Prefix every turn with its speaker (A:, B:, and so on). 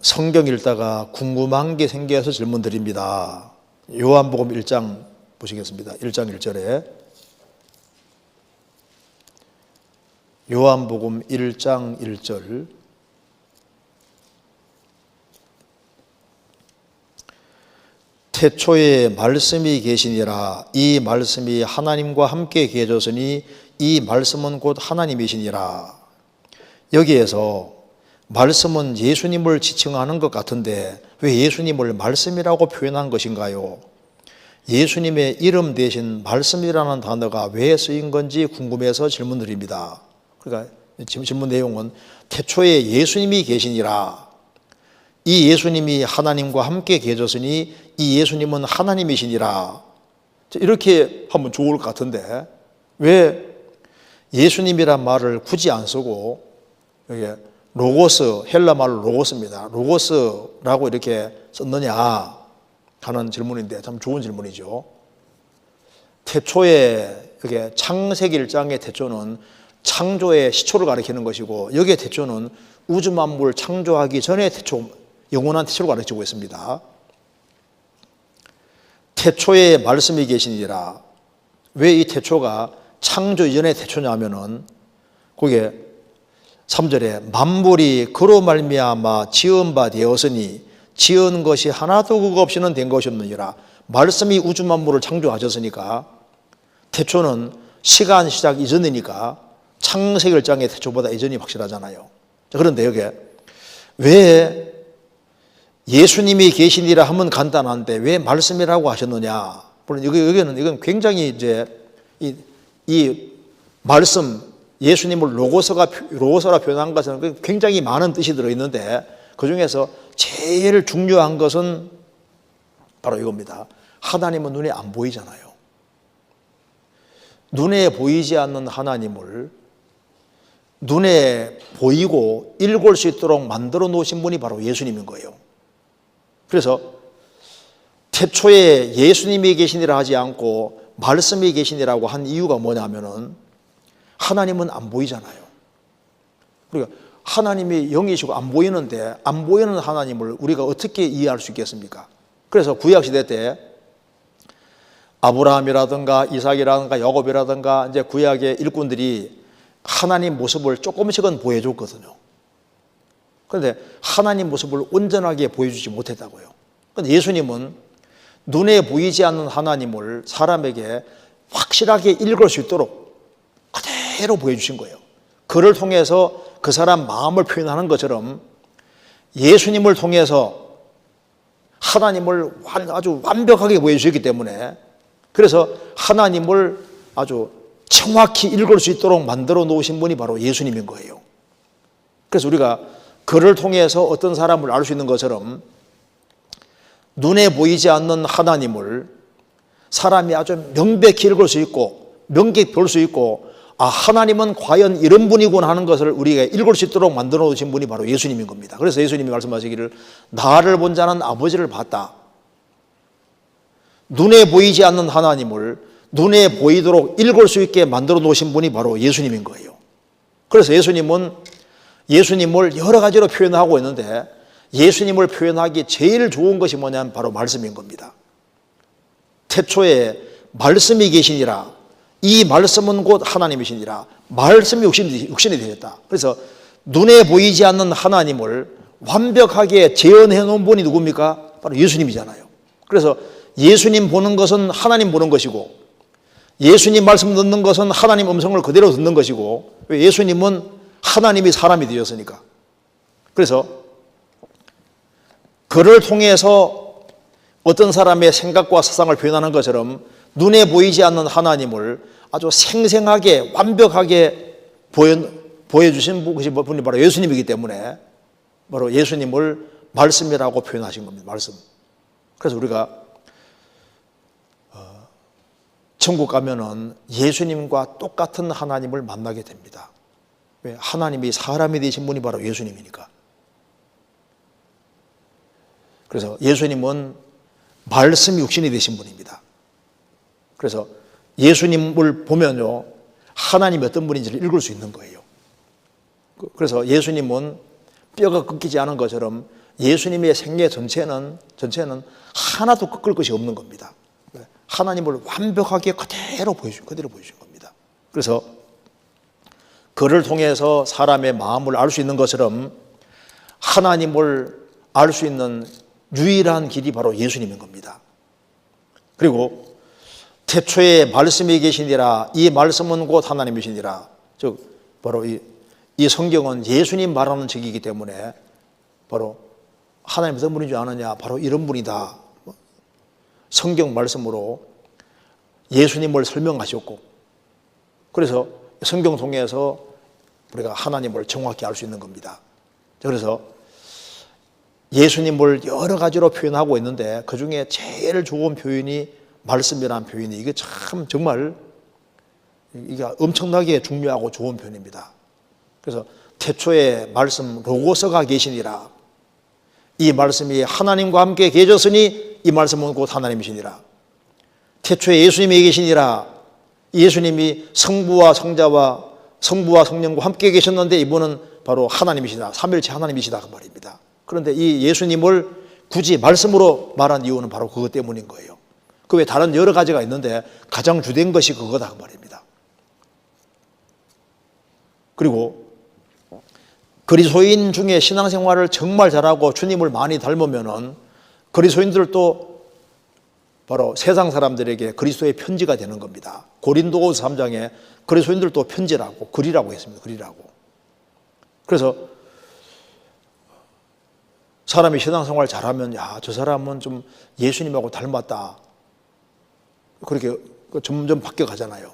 A: 성경 읽다가 궁금한 게 생겨서 질문 드립니다. 요한복음 1장 보시겠습니다. 1장 1절에 요한복음 1장 1절 태초에 말씀이 계시니라. 이 말씀이 하나님과 함께 계셨으니 이 말씀은 곧 하나님이시니라. 여기에서 말씀은 예수님을 지칭하는 것 같은데 왜 예수님을 말씀이라고 표현한 것인가요? 예수님의 이름 대신 말씀이라는 단어가 왜 쓰인 건지 궁금해서 질문드립니다. 그러니까 지금 질문 내용은 태초에 예수님이 계시니라. 이 예수님이 하나님과 함께 계셨으니 이 예수님은 하나님이시니라. 이렇게 하면 좋을 것 같은데 왜 예수님이란 말을 굳이 안 쓰고 여기 로고스, 헬라 말로 로고스입니다. 로고스라고 이렇게 썼느냐 하는 질문인데 참 좋은 질문이죠. 태초에 여기 창세기 1장의 태초는 창조의 시초를 가리키는 것이고 여기에 태초는 우주 만물 창조하기 전에 태초, 영원한 태초를 가르치고 있습니다. 태초에 말씀이 계시니라. 왜 이 태초가 창조 이전의 태초냐 하면은 거기에 3절에 만물이 그로 말미암아 지은 바 되었으니 지은 것이 하나도 그거 없이는 된 것이 없느니라. 말씀이 우주 만물을 창조하셨으니까 태초는 시간 시작 이전이니까 창세기 1장의 태초보다 이전이 확실하잖아요. 그런데 여기에 왜 예수님이 계시니라 하면 간단한데 왜 말씀이라고 하셨느냐? 물론 여기는 이건 굉장히 이제 이 말씀 예수님을 로고서라 표현한 것은 굉장히 많은 뜻이 들어있는데 그 중에서 제일 중요한 것은 바로 이겁니다. 하나님은 눈에 안 보이잖아요. 눈에 보이지 않는 하나님을 눈에 보이고 읽을 수 있도록 만들어 놓으신 분이 바로 예수님인 거예요. 그래서 태초에 예수님이 계시니라 하지 않고 말씀이 계시니라고 한 이유가 뭐냐면은 하나님은 안 보이잖아요. 그러니까 하나님이 영이시고 안 보이는데 안 보이는 하나님을 우리가 어떻게 이해할 수 있겠습니까? 그래서 구약시대 때 아브라함이라든가 이삭이라든가 야곱이라든가 이제 구약의 일꾼들이 하나님 모습을 조금씩은 보여줬거든요. 그런데 하나님 모습을 온전하게 보여주지 못했다고요. 그런데 예수님은 눈에 보이지 않는 하나님을 사람에게 확실하게 읽을 수 있도록 그대로 보여주신 거예요. 그를 통해서 그 사람 마음을 표현하는 것처럼 예수님을 통해서 하나님을 아주 완벽하게 보여주셨기 때문에 그래서 하나님을 아주 정확히 읽을 수 있도록 만들어 놓으신 분이 바로 예수님인 거예요. 그래서 우리가 그를 통해서 어떤 사람을 알 수 있는 것처럼 눈에 보이지 않는 하나님을 사람이 아주 명백히 읽을 수 있고 명백히 볼 수 있고 아 하나님은 과연 이런 분이구나 하는 것을 우리가 읽을 수 있도록 만들어 놓으신 분이 바로 예수님인 겁니다. 그래서 예수님이 말씀하시기를 나를 본 자는 아버지를 봤다. 눈에 보이지 않는 하나님을 눈에 보이도록 읽을 수 있게 만들어 놓으신 분이 바로 예수님인 거예요. 그래서 예수님을 여러 가지로 표현하고 있는데 예수님을 표현하기 제일 좋은 것이 뭐냐면 바로 말씀인 겁니다. 태초에 말씀이 계시니라. 이 말씀은 곧 하나님이시니라. 말씀이 육신이 되셨다. 그래서 눈에 보이지 않는 하나님을 완벽하게 재현해 놓은 분이 누굽니까? 바로 예수님이잖아요. 그래서 예수님 보는 것은 하나님 보는 것이고 예수님 말씀 듣는 것은 하나님 음성을 그대로 듣는 것이고 예수님은 하나님이 사람이 되었으니까. 그래서 그를 통해서 어떤 사람의 생각과 사상을 표현하는 것처럼 눈에 보이지 않는 하나님을 아주 생생하게 완벽하게 보여주신 분이 바로 예수님이기 때문에 바로 예수님을 말씀이라고 표현하신 겁니다. 말씀. 그래서 우리가 천국 가면은 예수님과 똑같은 하나님을 만나게 됩니다. 왜? 하나님이 사람이 되신 분이 바로 예수님이니까. 그래서 예수님은 말씀이 육신이 되신 분입니다. 그래서 예수님을 보면요 하나님이 어떤 분인지를 읽을 수 있는 거예요. 그래서 예수님은 뼈가 꺾이지 않은 것처럼 예수님의 생애 전체는 하나도 꺾을 것이 없는 겁니다. 하나님을 완벽하게 그대로 보여준 겁니다. 그래서 그를 통해서 사람의 마음을 알 수 있는 것처럼 하나님을 알 수 있는 유일한 길이 바로 예수님인 겁니다. 그리고 태초에 말씀이 계시니라, 이 말씀은 곧 하나님이시니라. 즉 바로 이 성경은 예수님 말하는 책이기 때문에 바로 하나님 어떤 분인 줄 아느냐, 바로 이런 분이다. 성경 말씀으로 예수님을 설명하셨고, 그래서 성경 통해서 우리가 하나님을 정확히 알 수 있는 겁니다. 그래서 예수님을 여러 가지로 표현하고 있는데 그 중에 제일 좋은 표현이 말씀이라는 표현이, 이게 참 정말 이게 엄청나게 중요하고 좋은 표현입니다. 그래서 태초에 말씀 로고스가 계시니라, 이 말씀이 하나님과 함께 계셨으니 이 말씀은 곧 하나님이시니라. 태초에 예수님이 계시니라, 예수님이 성부와 성령과 함께 계셨는데 이분은 바로 하나님이시다, 삼일체 하나님이시다 그 말입니다. 그런데 이 예수님을 굳이 말씀으로 말한 이유는 바로 그것 때문인 거예요. 그 외에 다른 여러 가지가 있는데 가장 주된 것이 그거다 그 말입니다. 그리고 그리스도인 중에 신앙생활을 정말 잘하고 주님을 많이 닮으면은 그리스도인들도 바로 세상 사람들에게 그리스도의 편지가 되는 겁니다. 고린도후서 3장에 그리스도인들도 편지라고, 글이라고 했습니다. 글이라고. 그래서 사람이 신앙생활 잘하면, 야, 저 사람은 좀 예수님하고 닮았다, 그렇게 점점 바뀌어 가잖아요.